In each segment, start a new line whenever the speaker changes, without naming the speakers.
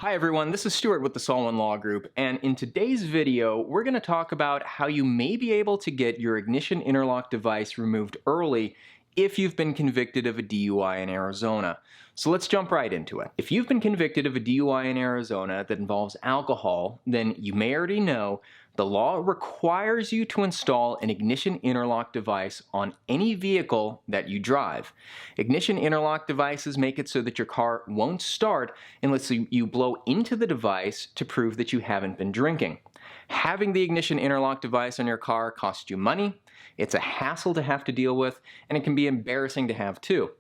Hi everyone, this is Stuart with the Solomon Law Group, and in today's video, we're going to talk about how you may be able to get your ignition interlock device removed early if you've been convicted of a DUI in Arizona. So let's jump right into it. If you've been convicted of a DUI in Arizona that involves alcohol, then you may already know the law requires you to install an ignition interlock device on any vehicle that you drive. Ignition interlock devices make it so that your car won't start unless you blow into the device to prove that you haven't been drinking. Having the ignition interlock device on your car costs you money, it's a hassle to have to deal with, and it can be embarrassing to have too.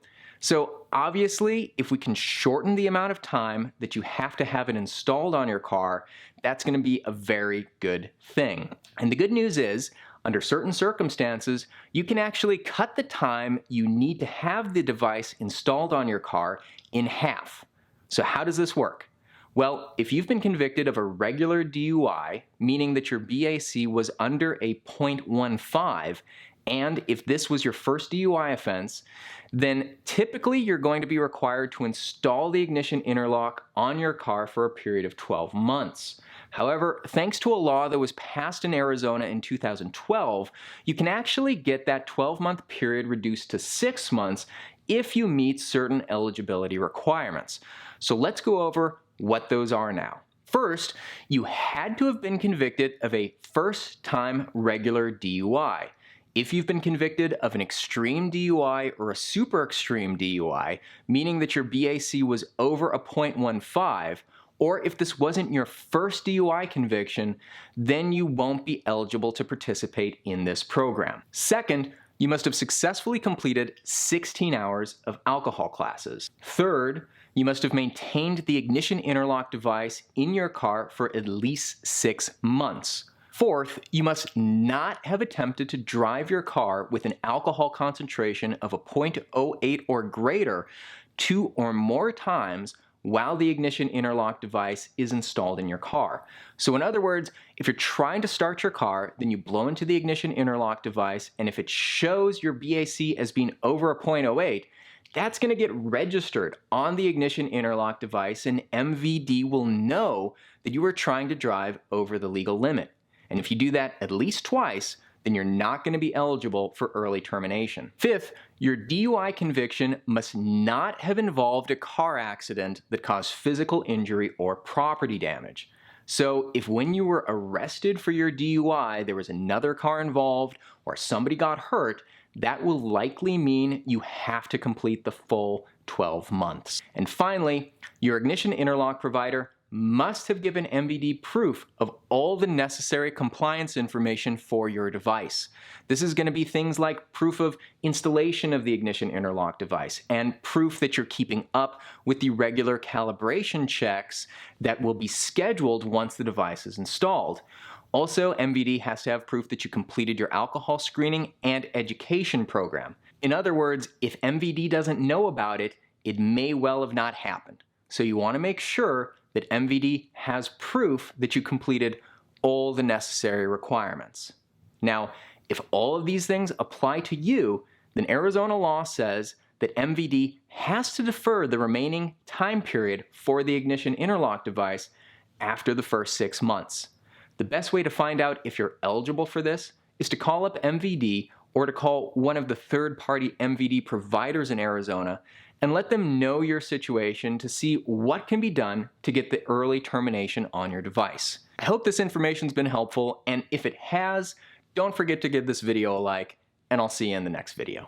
So obviously, if we can shorten the amount of time that you have to have it installed on your car, that's going to be a very good thing. And the good news is, under certain circumstances, you can actually cut the time you need to have the device installed on your car in half. So how does this work? Well, if you've been convicted of a regular DUI, meaning that your BAC was under a .15, and if this was your first DUI offense, then typically you're going to be required to install the ignition interlock on your car for a period of 12 months. However, thanks to a law that was passed in Arizona in 2012, you can actually get that 12-month period reduced to 6 months if you meet certain eligibility requirements. So let's go over what those are now. First, you had to have been convicted of a first-time regular DUI. If you've been convicted of an extreme DUI or a super extreme DUI, meaning that your BAC was over a .15, or if this wasn't your first DUI conviction, then you won't be eligible to participate in this program. Second, you must have successfully completed 16 hours of alcohol classes. Third, you must have maintained the ignition interlock device in your car for at least 6 months. Fourth, you must not have attempted to drive your car with an alcohol concentration of a .08 or greater 2 or more times while the ignition interlock device is installed in your car. So in other words, if you're trying to start your car, then you blow into the ignition interlock device, and if it shows your BAC as being over a .08, that's going to get registered on the ignition interlock device, and MVD will know that you were trying to drive over the legal limit. And if you do that at least twice, then you're not going to be eligible for early termination. Fifth, your DUI conviction must not have involved a car accident that caused physical injury or property damage. So if when you were arrested for your DUI, there was another car involved or somebody got hurt, that will likely mean you have to complete the full 12 months. And finally, your ignition interlock provider must have given MVD proof of all the necessary compliance information for your device. This is going to be things like proof of installation of the ignition interlock device and proof that you're keeping up with the regular calibration checks that will be scheduled once the device is installed. Also, MVD has to have proof that you completed your alcohol screening and education program. In other words, if MVD doesn't know about it, it may well have not happened. So you want to make sure that MVD has proof that you completed all the necessary requirements. Now, if all of these things apply to you, then Arizona law says that MVD has to defer the remaining time period for the ignition interlock device after the first 6 months. The best way to find out if you're eligible for this is to call up MVD or to call one of the third-party MVD providers in Arizona and let them know your situation to see what can be done to get the early termination on your device. I hope this information's been helpful, and if it has, don't forget to give this video a like, and I'll see you in the next video.